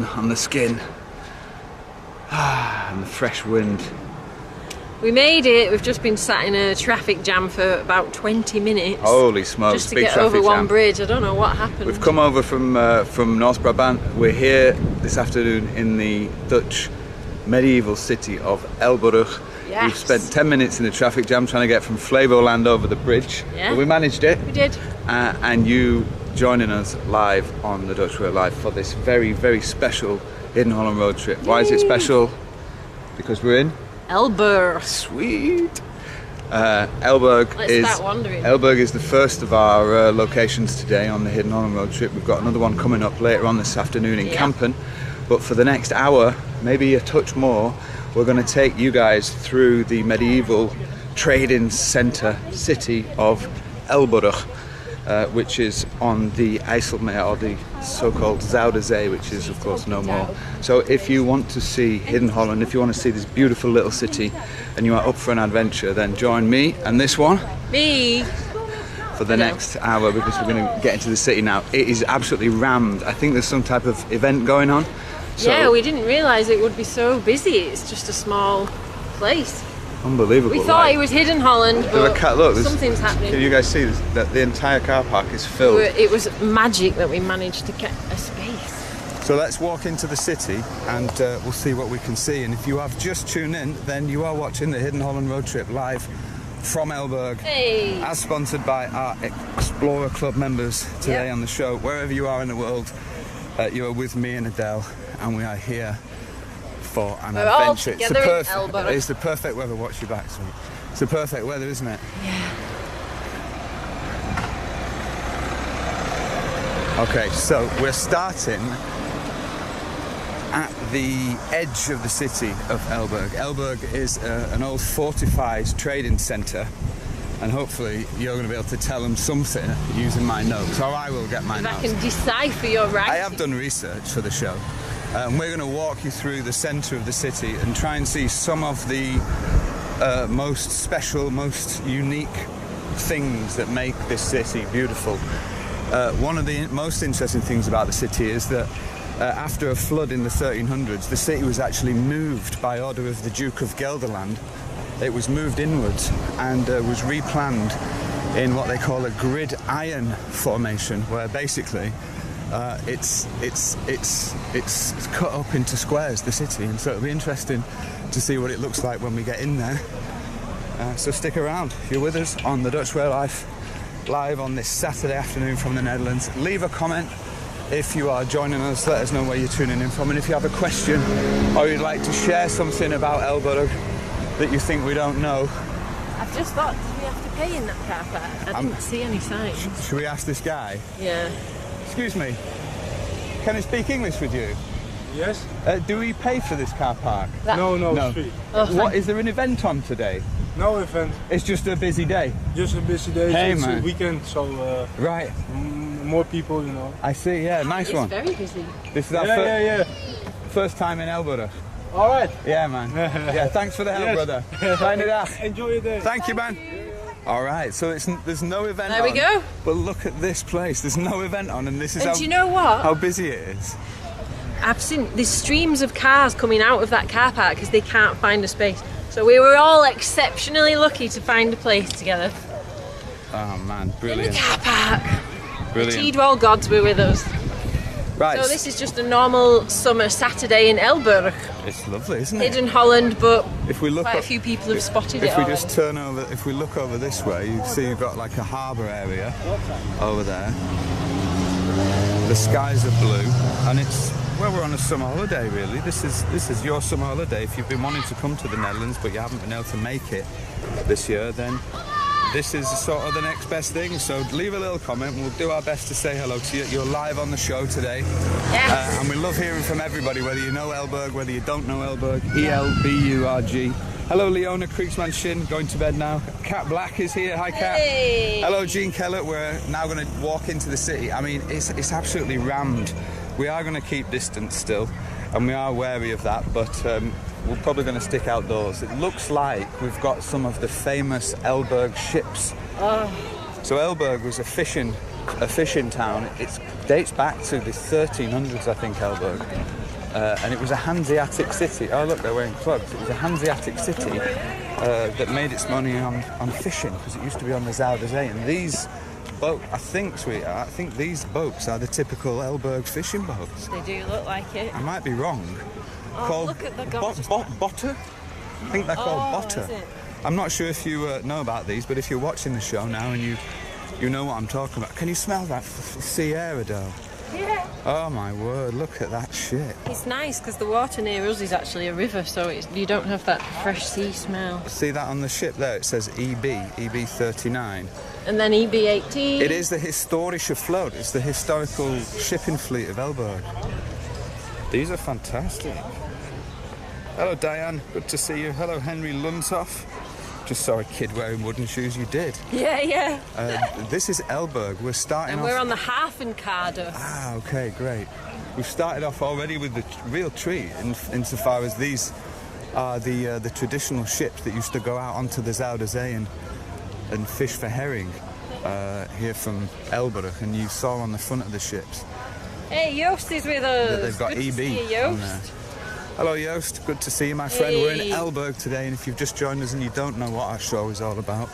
on the skin. And the fresh wind. We made it. We've just been sat in a traffic jam for about 20 minutes. Holy smokes, just to big get traffic over one jam. bridge. I don't know what happened. We've come over from North Brabant. We're here this afternoon in the Dutch medieval city of Elburg. Yes. We've spent 10 minutes in the traffic jam trying to get from Flevoland over the bridge. Yeah. But we managed it. We did. And you joining us live on the Dutch Rail Live for this very, very special Hidden Holland road trip. Why is it special? Because we're in Elburg. Sweet. Elburg is the first of our locations today on the Hidden Holland road trip. We've got another one coming up later on this afternoon in Kampen. But for the next hour, maybe a touch more, we're going to take you guys through the medieval trading centre city of Elburg, which is on the IJsselmeer, or the so-called Zuiderzee, which is of course no more. So if you want to see Hidden Holland, if you want to see this beautiful little city and you are up for an adventure, then join me and this one for the next hour, because we're going to get into the city now. It is absolutely rammed. I think there's some type of event going on. So, yeah, we didn't realise it would be so busy. It's just a small place. Unbelievable. We thought it was Hidden Holland, but look, something's happening. Can you guys see this, that the entire car park is filled? It was magic that we managed to get a space. So let's walk into the city and we'll see what we can see. And if you have just tuned in, then you are watching the Hidden Holland road trip live from Elburg, as sponsored by our Explorer Club members today on the show. Wherever you are in the world, you are with me and Adele, and we are here for an adventure. It's the perfect weather. Watch your back, sweet. It's the perfect weather, isn't it? Yeah. Okay, so we're starting at the edge of the city of Elburg. Elburg is an old fortified trading centre, and hopefully you're going to be able to tell them something using my notes, or I will get my notes. I can decipher your writing. I have done research for the show. We're going to walk you through the centre of the city and try and see some of the most special, most unique things that make this city beautiful. One of the most interesting things about the city is that after a flood in the 1300s, the city was actually moved by order of the Duke of Gelderland. It was moved inwards and was replanned in what they call a grid iron formation, where basically it's cut up into squares, the city, and so it'll be interesting to see what it looks like when we get in there. So stick around. You're with us on the Dutch Rail Live on this Saturday afternoon from the Netherlands. Leave a comment if you are joining us. Let us know where you're tuning in from, and if you have a question or you'd like to share something about Elburg that you think we don't know. I've just thought, do we have to pay in that car park? I didn't see any signs. Should we ask this guy? Yeah. Excuse me, can I speak English with you? Yes. Do we pay for this car park? No, free. What, is there an event on today? No event. It's just a busy day? Just a busy day. Hey, it's man. a weekend, so right. More people, you know. I see, yeah, nice one. It's very busy. This is our first time in Elburg. All right. Yeah, man. Yeah, thanks for the help, brother. Fijne dag. Enjoy your day. Thank you, man. All right, so there's no event on. There we go. But look at this place. There's no event on, and this is do you know what? How busy it is. I've seen there's streams of cars coming out of that car park because they can't find a space. So we were all exceptionally lucky to find a place together. Oh man, brilliant. In the car park. Brilliant. The Tidwell gods were with us. Right. So this is just a normal summer Saturday in Elburg. It's lovely, isn't it? Hidden Holland, but if we look quite a few people have spotted it. If we just turn over, if we look over this way, you see you've got like a harbour area over there. The skies are blue, and it's, well, we're on a summer holiday really. This is your summer holiday. If you've been wanting to come to the Netherlands but you haven't been able to make it this year, then this is sort of the next best thing. So leave a little comment and we'll do our best to say hello to you. You're live on the show today. Yes. And we love hearing from everybody, whether you know Elburg, whether you don't know Elburg. E-L-B-U-R-G. Hello, Leona Kriegsman Shin, going to bed now. Kat Black is here. Hi, Kat. Hey. Hello, Jean Kellett. We're now going to walk into the city. I mean, it's absolutely rammed. We are going to keep distance still, and we are wary of that, but we're probably going to stick outdoors. It looks like we've got some of the famous Elburg ships. So Elburg was a fishing town. It dates back to the 1300s, I think, Elburg. and it was a Hanseatic city. Oh look, they're wearing cloaks. It was a Hanseatic city that made its money on fishing, because it used to be on the Zuider Zee. And these boats, I think, sweetheart, I think these boats are the typical Elburg fishing boats. They do look like it. I might be wrong. Oh, Called look at the botter? I think they're called botter. Is it? I'm not sure if you know about these, but if you're watching the show now and you know what I'm talking about. Can you smell that sea air, Adele? Yeah. Oh my word, look at that shit. It's nice because the water near us is actually a river, so you don't have that fresh sea smell. See that on the ship there? It says EB 39. And then EB 18. It is the historische Float. It's the historical shipping fleet of Elburg. These are fantastic. Hello Diane, good to see you. Hello Henry Lunshoff. Just saw a kid wearing wooden shoes. You did. Yeah. This is Elburg. We're starting and off... we're on the Hafenkade. Ah, okay, great. We've started off already with the real treat, insofar as these are the traditional ships that used to go out onto the Zuider Zee and fish for herring here from Elburg. And you saw on the front of the ships. Hey, Joost is with us. That they've got good EB to see you, on there. Joost. Hello Joost, good to see you my friend. Hey. We're in Elburg today, and if you've just joined us and you don't know what our show is all about,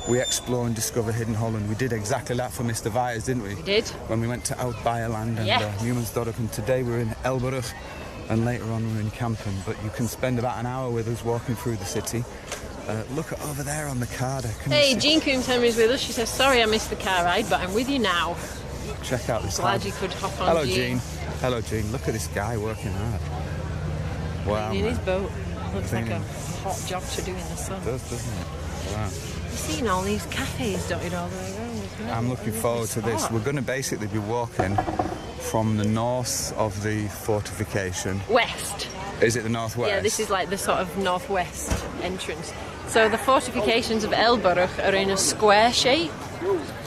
we explore and discover hidden Holland. We did exactly that for Mr. Vyers, didn't we? We did. When we went to Oud-Beierland and Newmansdorp, and today we're in Elburg, and later on we're in Kampen. But you can spend about an hour with us walking through the city. Look at over there on the card. Hey, Jean Coombs-Henry's with us. She says, sorry I missed the car ride, but I'm with you now. Check out this Glad house. you could hop on, Hello Jean. Hello Jean. Look at this guy working hard. Wow. In his boat. Looks like Cleaning. a hot job to do in the sun. It does, doesn't it? Wow. You've seen all these cafes dotted all the way around as well. I'm looking forward to this. We're going to basically be walking from the north of the fortification. West. Is it the northwest? Yeah, this is like the sort of northwest entrance. So the fortifications of Elburg are in a square shape.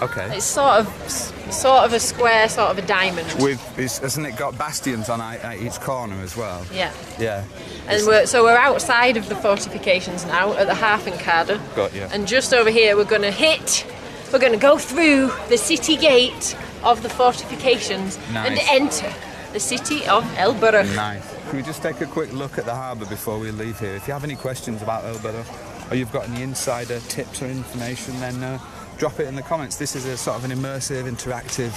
Okay. It's sort of a square, sort of a diamond. Hasn't it got bastions on each corner as well? Yeah. Yeah. And we're outside of the fortifications now at the Hafenkade. Got you. And just over here we're going to go through the city gate of the fortifications and enter the city of Elburg. Nice. Can we just take a quick look at the harbour before we leave here? If you have any questions about Elburg, or you've got any insider tips or information, then drop it in the comments. This is a sort of an immersive, interactive,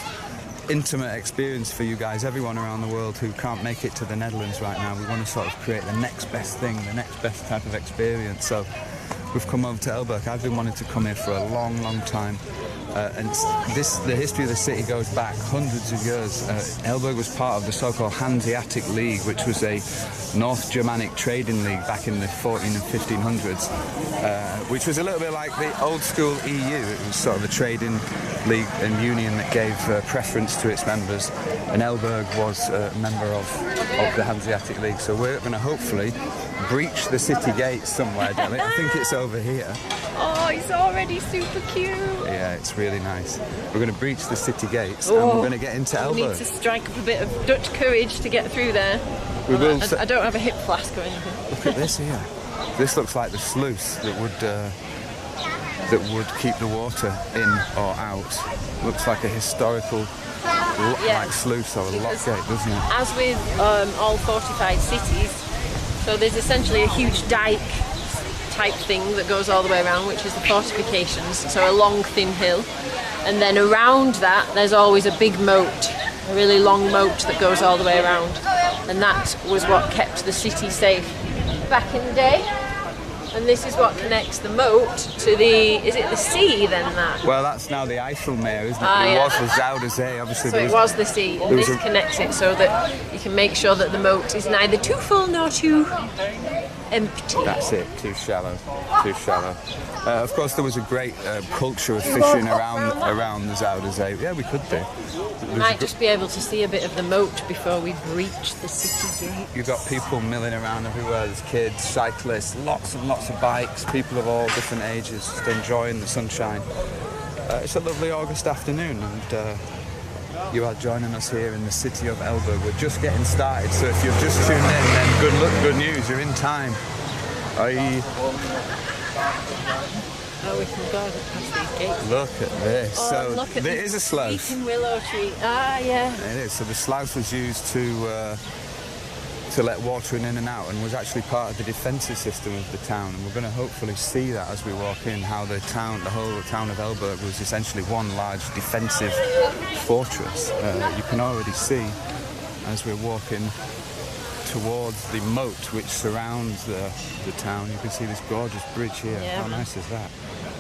intimate experience for you guys, everyone around the world who can't make it to the Netherlands right now. We want to sort of create the next best thing, the next best type of experience. So we've come over to Elburg. I've been wanting to come here for a long, long time. And the history of the city goes back hundreds of years. Elburg was part of the so-called Hanseatic League, which was a North Germanic trading league back in the 14 and 1500s, which was a little bit like the old school EU. It was sort of a trading league and union that gave preference to its members, and Elburg was a member of the Hanseatic League. So we're going to hopefully breach the city gates somewhere, Delhi. I think it's over here. Oh, it's already super cute. Yeah, it's really nice. We're going to breach the city gates and we're going to get into Elburg. We need to strike up a bit of Dutch courage to get through there. I don't have a hip flask or anything. Look at this here. This looks like the sluice that would keep the water in or out. Looks like a historical like sluice or a lock gate, doesn't it? As with all fortified cities, so there's essentially a huge dike type thing that goes all the way around, which is the fortifications, so a long thin hill, and then around that there's always a big moat, a really long moat that goes all the way around, and that was what kept the city safe back in the day. And this is what connects the moat to is it the sea then, that? Well, that's now the IJsselmeer, isn't it? It was the Zuider Zee, obviously. So it was the sea, and this connects it so that you can make sure that the moat is neither too full nor too empty. That's it, too shallow, too shallow. Of course, there was a great culture of fishing around the Zuider Zee. Yeah, we could do. We might just be able to see a bit of the moat before we breach the city gate. You've got people milling around everywhere. There's kids, cyclists, lots and lots of bikes, people of all different ages just enjoying the sunshine. It's a lovely August afternoon, and you are joining us here in the city of Elburg. We're just getting started, so if you've just tuned in, then good luck, good news, you're in time. Oh, we can go past these gates. Look at this. Oh, so look at there is a sluice. Weeping willow tree. Ah, yeah. It is. So the sluice was used to to let water in and out, and was actually part of the defensive system of the town. And we're going to hopefully see that as we walk in, how the whole town of Elburg was essentially one large defensive fortress. You can already see as we're walking towards the moat which surrounds the town. You can see this gorgeous bridge here. Yeah. How nice is that?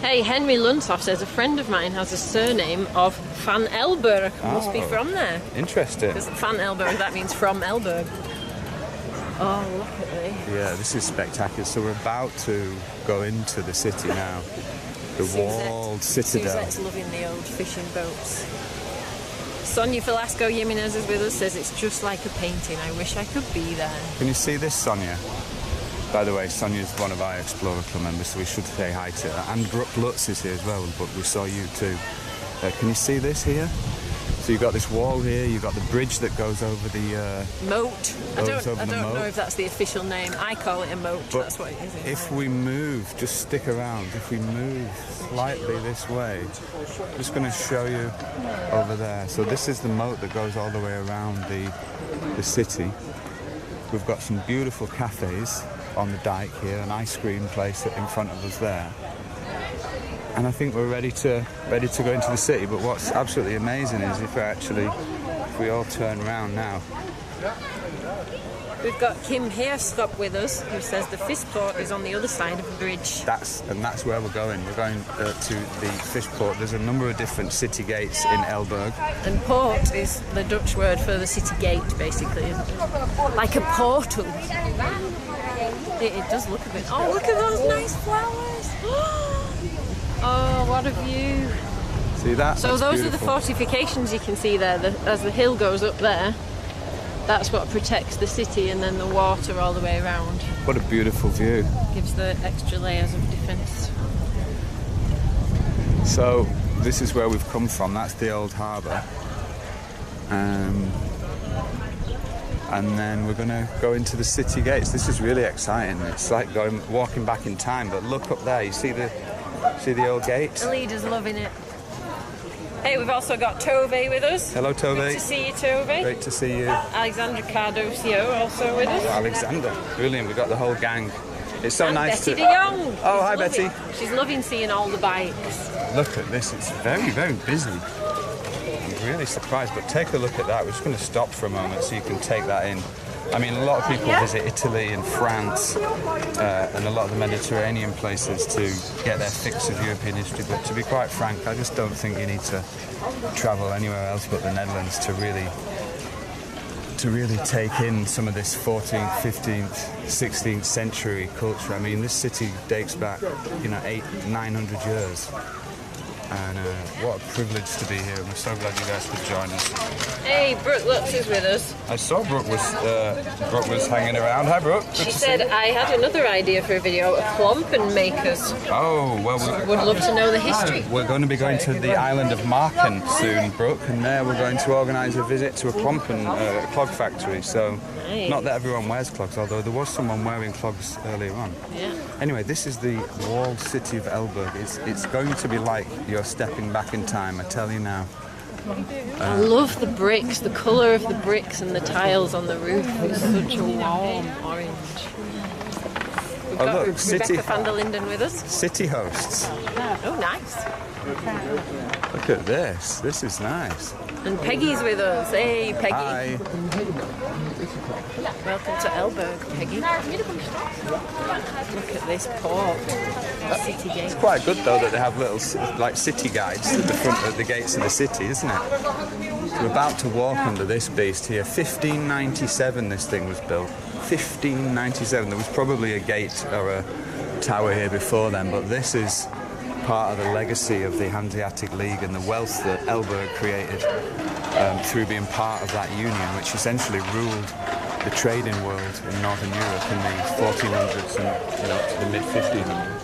Hey, Henry Lunthoff says a friend of mine has a surname of Van Elburg. Must be from there. Interesting. Because Van Elburg, that means from Elburg. Oh, look at this. Yeah, this is spectacular. So we're about to go into the city now. The walled citadel. Suzette's loving the old fishing boats. Sonia Velasco Jimenez is with us, says it's just like a painting. I wish I could be there. Can you see this, Sonia? By the way, Sonia's one of our Explorer Club members, so we should say hi to her. And Brooke Lutz is here as well, but we saw you too. Can you see this here? So you've got this wall here, you've got the bridge that goes over the... moat. I don't moat. know if that's the official name. I call it a moat, but that's what it is. If we move, just stick around, if we move slightly this way, I'm just going to show you over there. So this is the moat that goes all the way around the city. We've got some beautiful cafes on the dike here, an ice cream place in front of us there. And I think we're ready to go into the city. But what's absolutely amazing is if we all turn around now. We've got Kim Heerskop with us, who says the fish port is on the other side of the bridge. That's where we're going. We're going to the fish port. There's a number of different city gates in Elburg. And port is the Dutch word for the city gate, basically, isn't it? Like a portal. It does look a bit... Oh, look at those nice flowers! Oh, what a view. See that? So those are the fortifications you can see there. As the hill goes up there, that's what protects the city, and then the water all the way around. What a beautiful view. Gives the extra layers of defence. So this is where we've come from. That's the old harbour. And then we're going to go into the city gates. This is really exciting. It's like walking back in time. But look up there. You see the old gate? The leader's loving it. Hey, we've also got Tove with us. Hello, Tove. Good to see you, Tove. Great to see you. Alexandra Cardosio also with us. Alexander. Brilliant. We've got the whole gang. It's so nice Betty to... de Jong. Oh, hi, Betty. She's loving seeing all the bikes. Look at this. It's very, very busy. I'm really surprised, but take a look at that. We're just going to stop for a moment so you can take that in. I mean, a lot of people visit Italy and France and a lot of the Mediterranean places to get their fix of European history, but to be quite frank, I just don't think you need to travel anywhere else but the Netherlands to really take in some of this 14th, 15th, 16th century culture. I mean, this city dates back, 800-900 years. And what a privilege to be here. We're so glad you guys could join us. Hey, Brooke Lutz is with us. I saw Brooke was hanging around. Hi, Brooke. Good she said, I had another idea for a video of Klompen makers. Oh, well, would love to know the history. We're going to be going to the island of Marken soon, Brooke, and there we're going to organise a visit to a Klompen clog factory. So, nice. Not that everyone wears clogs, although there was someone wearing clogs earlier on. Yeah. Anyway, this is the walled city of Elburg. It's going to be like you're stepping back in time, I tell you now. I love the bricks, the colour of the bricks and the tiles on the roof. It's such a warm orange. We've got Rebecca van der Linden with us. City hosts. Oh, nice. Look at this. This is nice. And Peggy's with us. Hey, Peggy. Hi. Welcome to Elburg, Peggy. Look at this port. City gate. It's quite good though that they have little city guides at the front of the gates of the city, isn't it? So we're about to walk under this beast here. 1597 this thing was built. 1597. There was probably a gate or a tower here before then, but this is part of the legacy of the Hanseatic League and the wealth that Elburg created through being part of that union, which essentially ruled the trading world in Northern Europe in the 1400s and to the mid-1500s.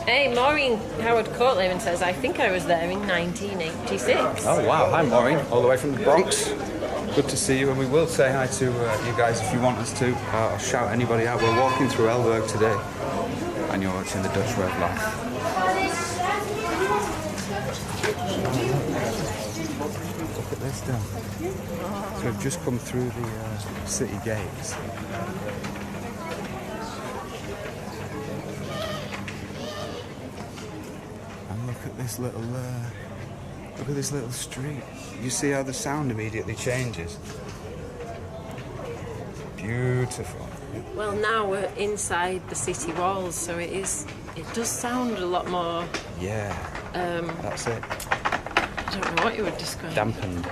Hey, Maureen Howard Courtlaven says, I think I was there in 1986. Oh wow, hi Maureen, all the way from the Bronx. Good to see you, and we will say hi to you guys if you want us to, or shout anybody out. We're walking through Elburg today, and you're watching the Dutch Way of Life. Look at this down. So we've just come through the city gates. And look at this little street. You see how the sound immediately changes? Beautiful. Well, now we're inside the city walls, so it does sound a lot more... Yeah, that's it. I don't know what you would describe. Dampened.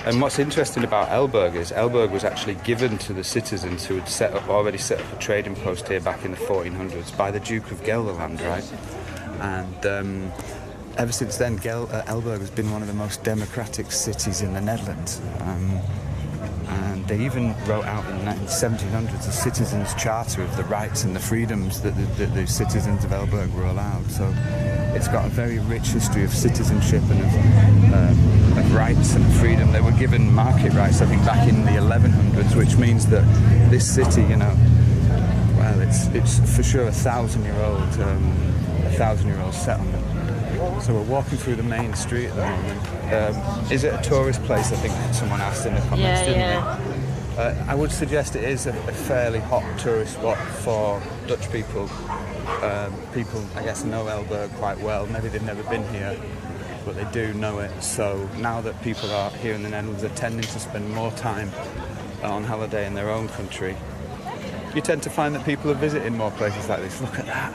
And what's interesting about Elburg is Elburg was actually given to the citizens who had already set up a trading post here back in the 1400s by the Duke of Gelderland, right? And ever since then, Elburg has been one of the most democratic cities in the Netherlands. And they even wrote out in the 1700s a citizens' charter of the rights and the freedoms that the citizens of Elburg were allowed. So it's got a very rich history of citizenship and of rights and freedom. They were given market rights, I think, back in the 1100s, which means that this city, you know, well, it's for sure a 1,000-year-old settlement. So we're walking through the main street at the moment. Is it a tourist place? I think someone asked in the comments, didn't they? I would suggest it is a fairly hot tourist spot for Dutch people. People, I guess, know Elburg quite well. Maybe they've never been here, but they do know it. So now that people are here in the Netherlands are tending to spend more time on holiday in their own country, you tend to find that people are visiting more places like this. Look at that.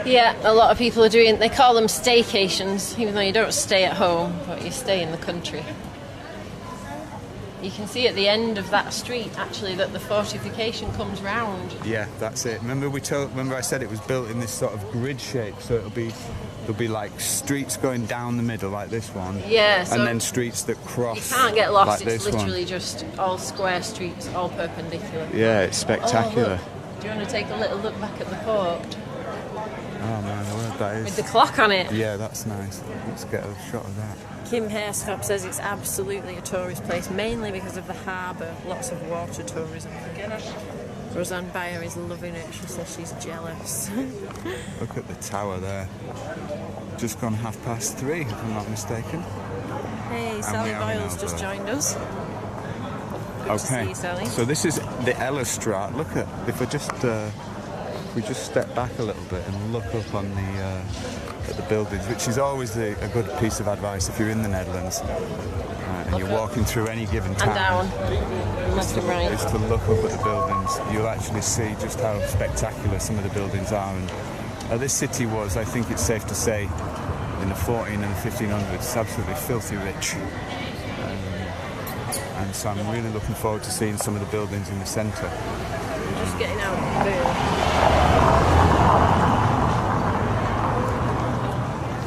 Yeah, a lot of people are doing, they call them staycations, even though you don't stay at home, but you stay in the country. You can see at the end of that street, actually, that the fortification comes round. Yeah, that's it. Remember I said it was built in this sort of grid shape, so there'll be like streets going down the middle, like this one. Yeah, so and then streets that cross. You can't get lost, like it's literally just all square streets, all perpendicular. Yeah, it's spectacular. Oh, do you want to take a little look back at the port? Oh my word, that is... With the clock on it. Yeah, that's nice. Let's get a shot of that. Kim Hairstop says it's absolutely a tourist place, mainly because of the harbour, lots of water tourism. Roseanne Bayer is loving it, she says she's jealous. Look at the tower there. Just gone 3:30, if I'm not mistaken. Hey, Sally Boyle's just joined us. Good to see you, Sally. So this is the Ellerstraat. Look at, if we just step back a little bit and look up on at the buildings, which is always a good piece of advice if you're in the Netherlands and you're walking through any given town. And down, left and right. Is to look up at the buildings. You'll actually see just how spectacular some of the buildings are. And this city was, I think it's safe to say, in the 14 and the 1500s, it's absolutely filthy rich. And so I'm really looking forward to seeing some of the buildings in the centre. Just getting out of the boat.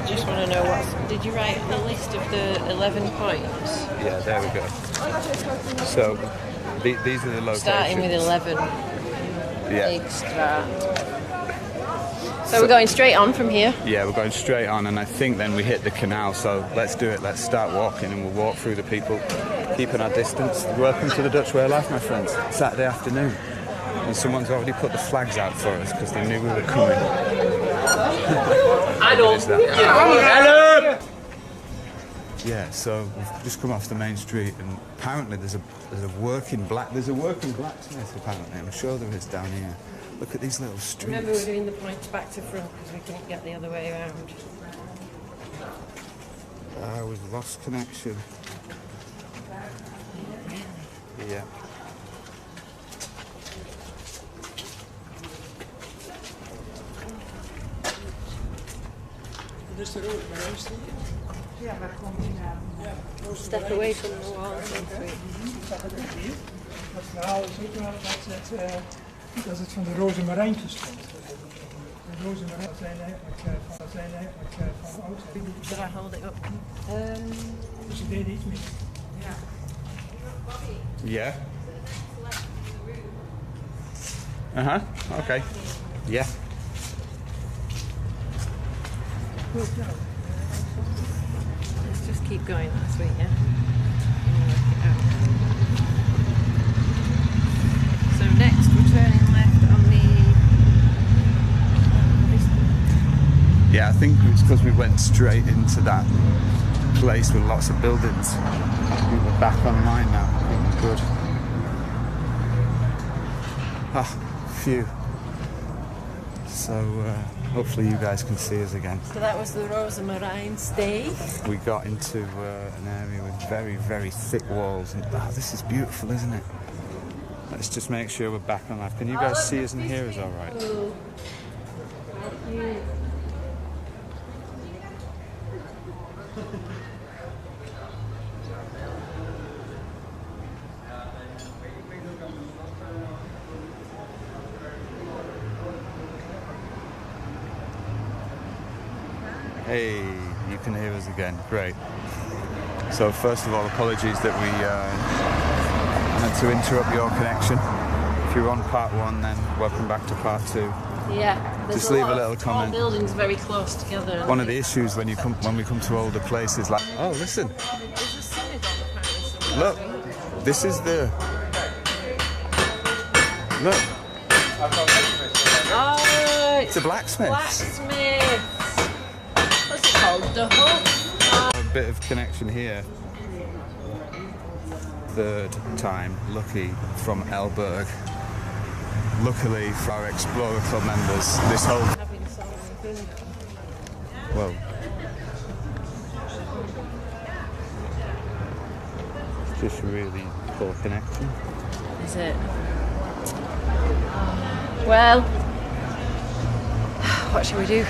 Just want to know did you write a list of the 11 points? Yeah, there we go. So these are the locations. Starting with 11. Yeah. Big strat. So we're going straight on from here? Yeah, we're going straight on, and I think then we hit the canal, so let's do it. Let's start walking, and we'll walk through the people, keeping our distance. Welcome to the Dutch way of life, my friends. Saturday afternoon. And someone's already put the flags out for us because they knew we were coming. I don't. Hello. Yeah, so we've just come off the main street, and apparently there's a working blacksmith. Apparently, I'm sure there is down here. Look at these little streets. Remember, we're doing the points back to front because we can't get the other way around. We've lost connection. Yeah. This is the road, Yeah, step away from the wall. Dat verhaal is ook wel dat het van de rozemarijntjes komt. De rozemarijn zijn eigenlijk van oud. Should I hold it up? Dus ze deden iets meer. Yeah. Okay. Yeah. Let's just keep going that way, yeah? So next we're turning left on the... Yeah, I think it's because we went straight into that place with lots of buildings. We're back online now. Good. Ah, phew. So hopefully you guys can see us again. So that was the Rosa Marine stay. We got into an area with very, very thick walls. And, this is beautiful, isn't it? Let's just make sure we're back on live. Can you guys see us and hear us all right? Hey, you can hear us again. Great. So first of all, apologies that we had to interrupt your connection. If you're on part 1, then welcome back to part 2. Yeah. Just leave a little comment. Buildings very close together. One of the issues when we come to older places, like, oh listen, There's a synagogue apparently somewhere. look, this is the look. Oh, It's a blacksmith. Blacksmith. What's it called? The Hoof. A bit of connection here. Third time lucky from Elburg. Luckily for our Explorer Club members, this whole well, it's just really poor connection. Is it? Well, what shall we do?